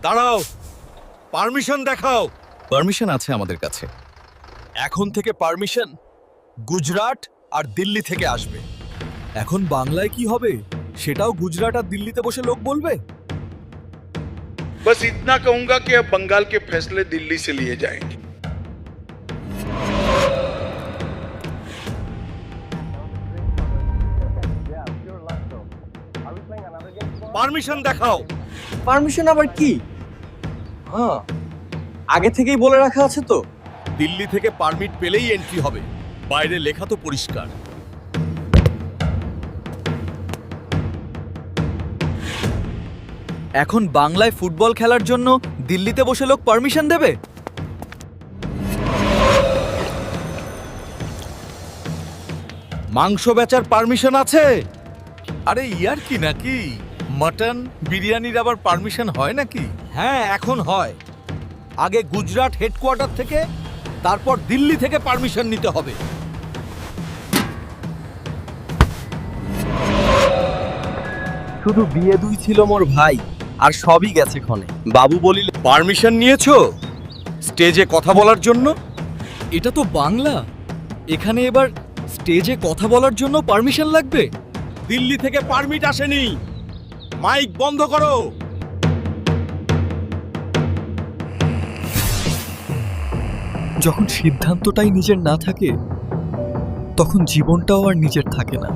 দাঁড়াও, পারমিশন দেখাও। পারমিশন আছে আমাদের কাছে। এখন থেকে পারমিশন গুজরাট আর দিল্লি থেকে আসবে। এখন বাংলায় কি হবে সেটাও গুজরাট আর দিল্লিতে বসে লোক বলবে। बस इतना कहूंगा कि अब बंगाल के फैसले दिल्ली से लिए जाएंगे। পারমিশন দেখাও। পারমিশন আবার কি? হ্যাঁ, আগে থেকেই বলে রাখা আছে তো। দিল্লি থেকে পারমিট পেলেই এন্ট্রি হবে, বাইরে লেখা তো পরিষ্কার। এখন বাংলায় ফুটবল খেলার জন্য দিল্লিতে বসে লোক পারমিশন দেবে? মাংস বেচার পারমিশন আছে? আরে ইয়ার কি নাকি? মটন বিরিয়ানির আবার পারমিশন হয় নাকি? হ্যাঁ, এখন হয়। আগে গুজরাট হেডকোয়ার্টার থেকে, তারপর দিল্লি থেকে পারমিশন নিতে হবে। শুধু বিয়ে দুই ছিল মোর ভাই, আর সবই গেছে ক্ষণে। বাবু বলিল পারমিশন নিয়েছো স্টেজে কথা বলার জন্য? এটা তো বাংলা, এখানে এবার স্টেজে কথা বলার জন্য পারমিশন লাগবে? দিল্লি থেকে পারমিট আসেনি। মাইক বন্ধ করো। যখন সিদ্ধান্তটাই নিজের না থাকে তখন জীবনটাও আর নিজের থাকে না।